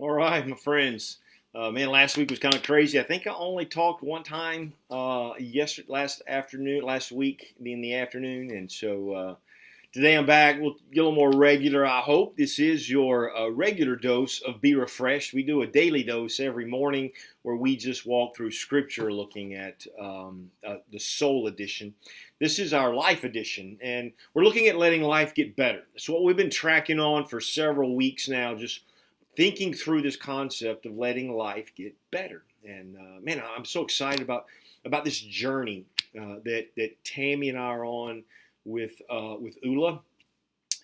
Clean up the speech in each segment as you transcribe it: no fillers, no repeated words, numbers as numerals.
All right, my friends. Man, last week was kind of crazy. I think I only talked one time last week in the afternoon, and so today I'm back. We'll get a little more regular. I hope this is your regular dose of Be Refreshed. We do a daily dose every morning where we just walk through Scripture, looking at the Soul Edition. This is our Life Edition, and we're looking at letting life get better. That's what we've been tracking on for several weeks now. Just thinking through this concept of letting life get better. And man, I'm so excited about this journey that Tammy and I are on with ULA,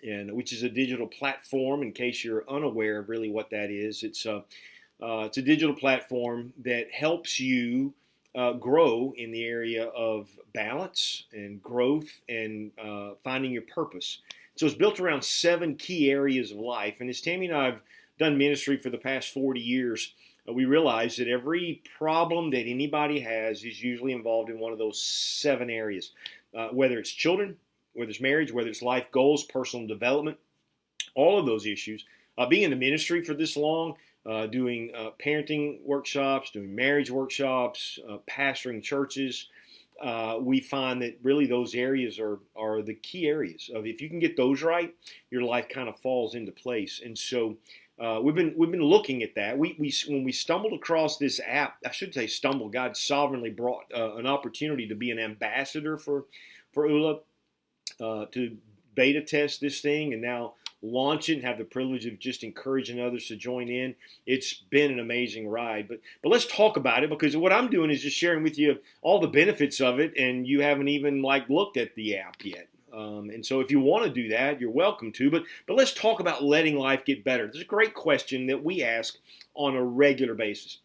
and which is a digital platform. In case you're unaware of really what that is, it's a digital platform that helps you grow in the area of balance and growth and finding your purpose. So it's built around 7 key areas of life. And as Tammy and I have done ministry for the past 40 years, we realize that every problem that anybody has is usually involved in one of those 7 areas, whether it's children, whether it's marriage, whether it's life goals, personal development, all of those issues. Being in the ministry for this long, doing parenting workshops, doing marriage workshops, pastoring churches, we find that really those areas are the key areas of, if you can get those right, your life kind of falls into place. And so we've been looking at that. We when we stumbled across this app, I should say stumbled. God sovereignly brought an opportunity to be an ambassador for ULA, to beta test this thing and now launch it and have the privilege of just encouraging others to join in. It's been an amazing ride. But let's talk about it, because what I'm doing is just sharing with you all the benefits of it, and you haven't even looked at the app yet. And so if you want to do that, you're welcome to. But let's talk about letting life get better. There's a great question that we ask on a regular basis.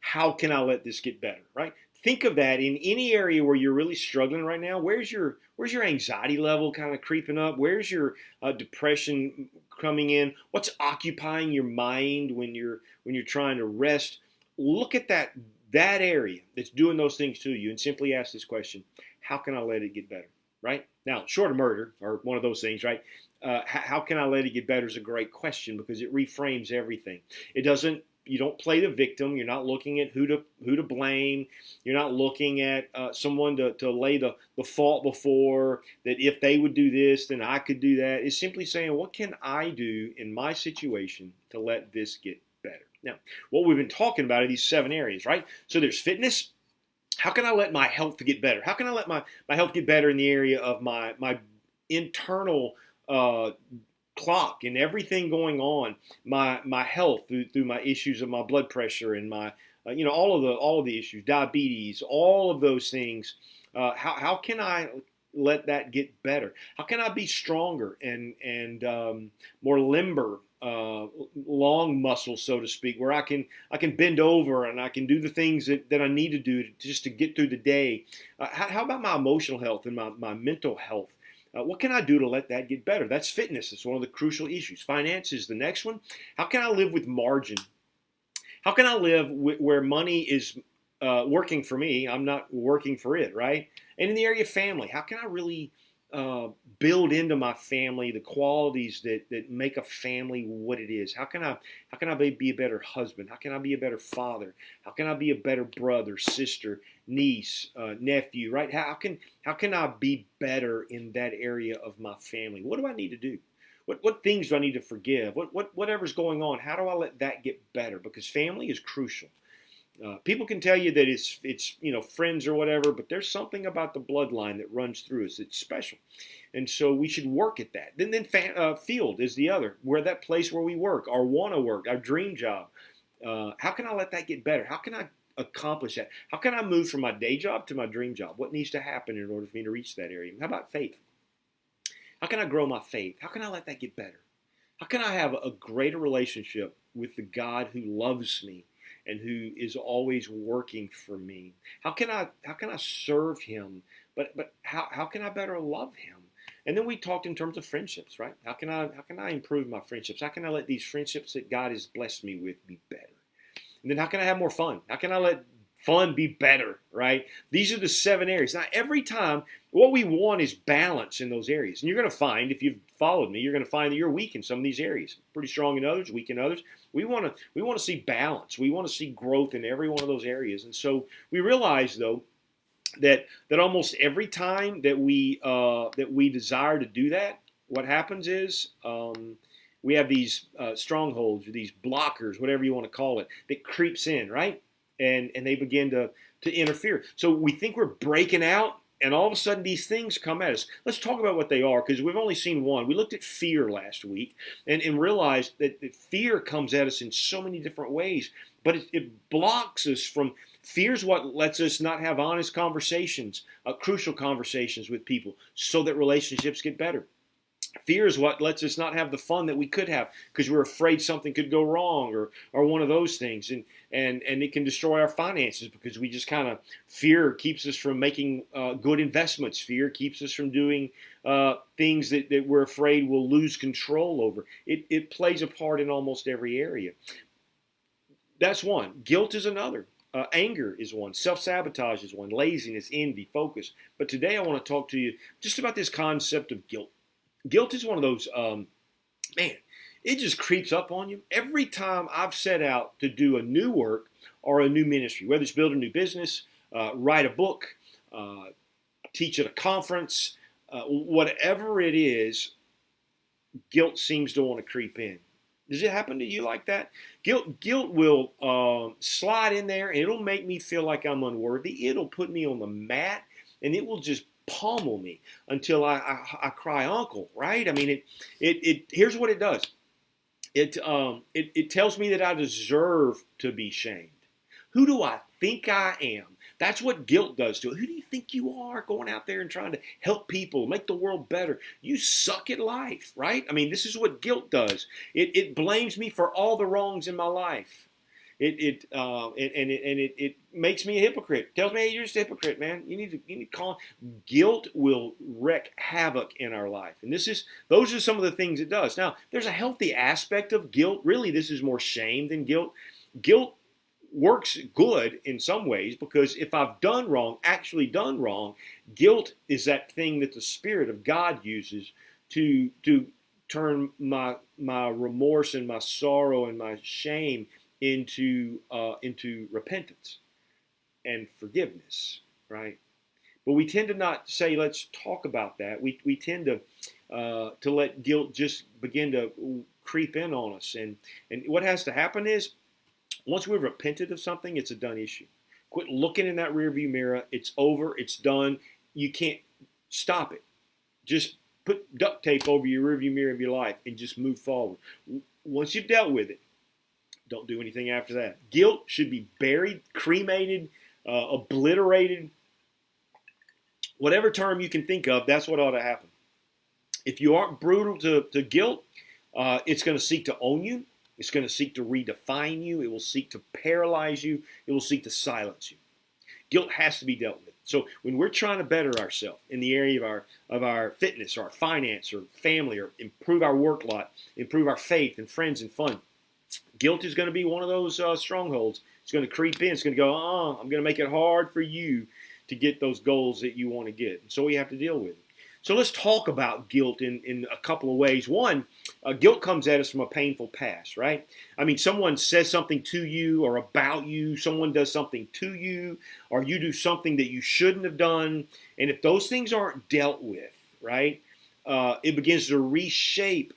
How can I let this get better, right? Think of that in any area where you're really struggling right now. Where's your anxiety level kind of creeping up? Where's your depression coming in? What's occupying your mind when you're trying to rest? Look at that area that's doing those things to you, and simply ask this question: how can I let it get better? Right? Now, short of murder or one of those things, right? How can I let it get better is a great question, because it reframes everything. You don't play the victim. You're not looking at who to blame. You're not looking at someone to lay the fault before, that if they would do this, then I could do that. It's simply saying, what can I do in my situation to let this get better? Now, what we've been talking about are these 7 areas, right? So there's fitness. How can I let my health get better? How can I let my health get better in the area of my internal clock and everything going on, my health through my issues of my blood pressure and my all of the issues, diabetes, all of those things. How can I let that get better? How can I be stronger and more limber, long muscle, so to speak, where I can bend over and I can do the things that I need to do just to get through the day? How about my emotional health and my mental health? What can I do to let that get better? That's fitness. It's one of the crucial issues. Finance is the next one. How can I live with margin? How can I live where money is working for me? I'm not working for it, right? And in the area of family, how can I really build into my family the qualities that make a family what it is? How can I be a better husband? How can I be a better father? How can I be a better brother, sister, niece, nephew, right? How can I be better in that area of my family? What do I need to do? What things do I need to forgive? Whatever's going on, how do I let that get better? Because family is crucial. People can tell you that it's friends or whatever, but there's something about the bloodline that runs through us that's special, and so we should work at that. Then field is the other, where that place where we work, our want to work, our dream job. How can I let that get better? How can I accomplish that? How can I move from my day job to my dream job? What needs to happen in order for me to reach that area? How about faith? How can I grow my faith? How can I let that get better? How can I have a greater relationship with the God who loves me and who is always working for me? How can I serve him? But how can I better love him? And then we talked in terms of friendships, right? How can I improve my friendships? How can I let these friendships that God has blessed me with be better? And then how can I have more fun? How can I let fun, be better, right? These are the 7 areas. Now, every time, what we want is balance in those areas. And you're going to find, if you've followed me, you're going to find that you're weak in some of these areas, pretty strong in others, weak in others. We want to see balance. We want to see growth in every one of those areas. And so we realize, though, that almost every time that we desire to do that, what happens is we have these strongholds or these blockers, whatever you want to call it, that creeps in, right? And they begin to interfere. So we think we're breaking out, and all of a sudden these things come at us. Let's talk about what they are, because we've only seen one. We looked at fear last week and realized that fear comes at us in so many different ways, but it blocks us from. Fear's what lets us not have honest conversations, crucial conversations with people, so that relationships get better. Fear is what lets us not have the fun that we could have because we're afraid something could go wrong or one of those things. And it can destroy our finances because we just kind of, fear keeps us from making good investments. Fear keeps us from doing things that we're afraid we'll lose control over. It plays a part in almost every area. That's one. Guilt is another. Anger is one. Self-sabotage is one. Laziness, envy, focus. But today I want to talk to you just about this concept of guilt. Guilt is one of those, it just creeps up on you. Every time I've set out to do a new work or a new ministry, whether it's build a new business, write a book, teach at a conference, whatever it is, guilt seems to want to creep in. Does it happen to you like that? Guilt will slide in there, and it'll make me feel like I'm unworthy. It'll put me on the mat, and it will just pummel me until I cry uncle, right? I mean, it here's what it does. It tells me that I deserve to be shamed. Who do I think I am? That's what guilt does to it. Who do you think you are, going out there and trying to help people, make the world better? You suck at life, right? I mean, this is what guilt does. It blames me for all the wrongs in my life. It makes me a hypocrite. It tells me, hey, you're just a hypocrite, man. You need to call. Guilt will wreak havoc in our life, and those are some of the things it does. Now, there's a healthy aspect of guilt. Really, this is more shame than guilt. Guilt works good in some ways, because if I've done wrong, actually done wrong, guilt is that thing that the Spirit of God uses to turn my remorse and my sorrow and my shame into repentance and forgiveness, right? But we tend to not say, let's talk about that. We tend to let guilt just begin to creep in on us. And what has to happen is, once we've repented of something, it's a done issue. Quit looking in that rearview mirror. It's over. It's done. You can't stop it. Just put duct tape over your rearview mirror of your life and just move forward. Once you've dealt with it, don't do anything after that. Guilt should be buried, cremated, obliterated. Whatever term you can think of, that's what ought to happen. If you aren't brutal to guilt, it's going to seek to own you. It's going to seek to redefine you. It will seek to paralyze you. It will seek to silence you. Guilt has to be dealt with. So when we're trying to better ourselves in the area of our fitness or our finance or family, or improve our work lot, improve our faith and friends and fun, guilt is going to be one of those strongholds. It's going to creep in. It's going to go, I'm going to make it hard for you to get those goals that you want to get. And so we have to deal with it. So let's talk about guilt in a couple of ways. One, guilt comes at us from a painful past, right? I mean, someone says something to you or about you, someone does something to you, or you do something that you shouldn't have done. And if those things aren't dealt with, right, it begins to reshape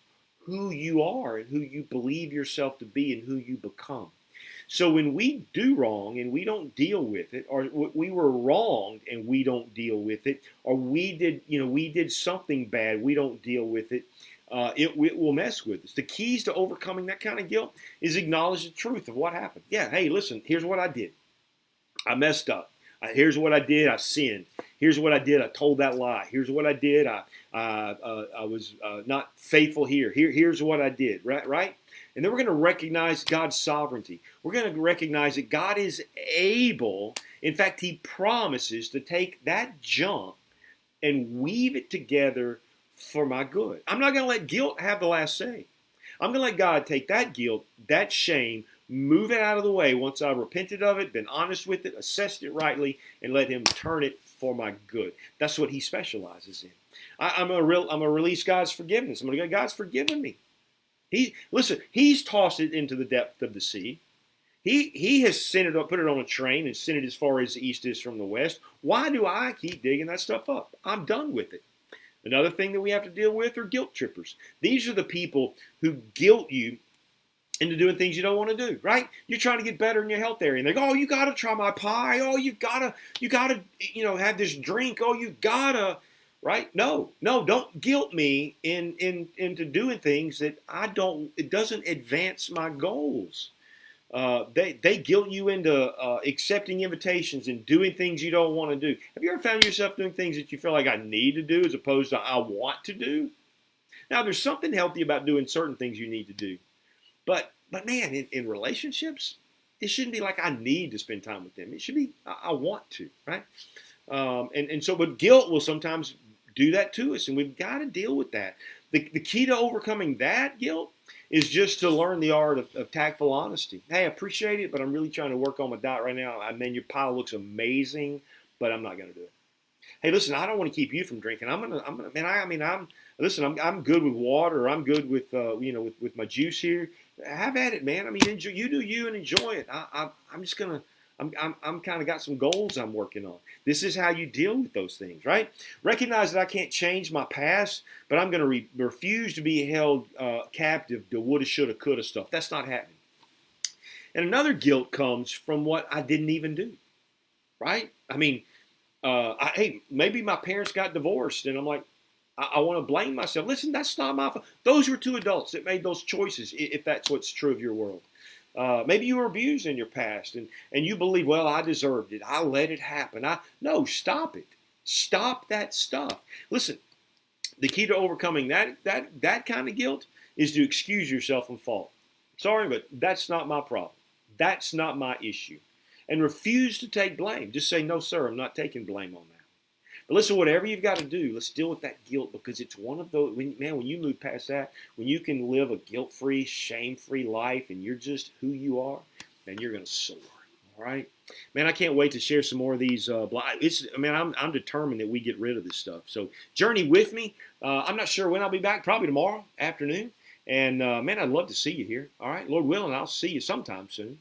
who you are and who you believe yourself to be and who you become. So when we do wrong and we don't deal with it, or we were wronged and we don't deal with it, or we did something bad, we don't deal with it, it will mess with us. The keys to overcoming that kind of guilt is acknowledge the truth of what happened. Yeah, hey, listen, here's what I did. I messed up. Here's what I did. I sinned. Here's what I did. I told that lie. Here's what I did. I was not faithful here. Here's what I did. Right? And then we're going to recognize God's sovereignty. We're going to recognize that God is able. In fact, He promises to take that junk and weave it together for my good. I'm not going to let guilt have the last say. I'm going to let God take that guilt, that shame, move it out of the way once I've repented of it, been honest with it, assessed it rightly, and let him turn it for my good. That's what he specializes in. I'm a release God's forgiveness. I'm going to go, God's forgiven me. He's tossed it into the depth of the sea. He has sent it up, put it on a train and sent it as far as the east is from the west. Why do I keep digging that stuff up? I'm done with it. Another thing that we have to deal with are guilt trippers. These are the people who guilt you into doing things you don't want to do, right? You're trying to get better in your health area, and they go, "Oh, you got to try my pie. Oh, you gotta, have this drink. Oh, you gotta." Right? No, don't guilt me into doing things that it doesn't advance my goals. They guilt you into accepting invitations and doing things you don't want to do. Have you ever found yourself doing things that you feel like I need to do as opposed to I want to do? Now, there's something healthy about doing certain things you need to do. But man, in relationships, it shouldn't be like I need to spend time with them. It should be I want to, right? But guilt will sometimes do that to us, and we've got to deal with that. The key to overcoming that guilt is just to learn the art of tactful honesty. Hey, I appreciate it, but I'm really trying to work on my diet right now. I mean, your pie looks amazing, but I'm not going to do it. Hey, listen, I don't want to keep you from drinking. I'm good with water. I'm good with with my juice here. Have at it, man. I mean, enjoy, you do you and enjoy it. I'm kind of got some goals I'm working on. This is how you deal with those things, right? Recognize that I can't change my past, but I'm going to refuse to be held captive to woulda, shoulda, coulda stuff. That's not happening. And another guilt comes from what I didn't even do, right? I mean, hey, maybe my parents got divorced, and I'm like, I want to blame myself. Listen, that's not my fault. Those were two adults that made those choices, if that's what's true of your world. Maybe you were abused in your past, and you believe, well, I deserved it. I let it happen. No, stop it. Stop that stuff. Listen, the key to overcoming that kind of guilt is to excuse yourself from fault. Sorry, but that's not my problem. That's not my issue. And refuse to take blame. Just say, no, sir, I'm not taking blame on that. But listen, whatever you've got to do, let's deal with that guilt, because it's one of those, when you move past that, when you can live a guilt-free, shame-free life and you're just who you are, then you're going to soar. All right? Man, I can't wait to share some more of these. I'm determined that we get rid of this stuff. So journey with me. I'm not sure when I'll be back, probably tomorrow afternoon. And man, I'd love to see you here. All right? Lord willing, I'll see you sometime soon.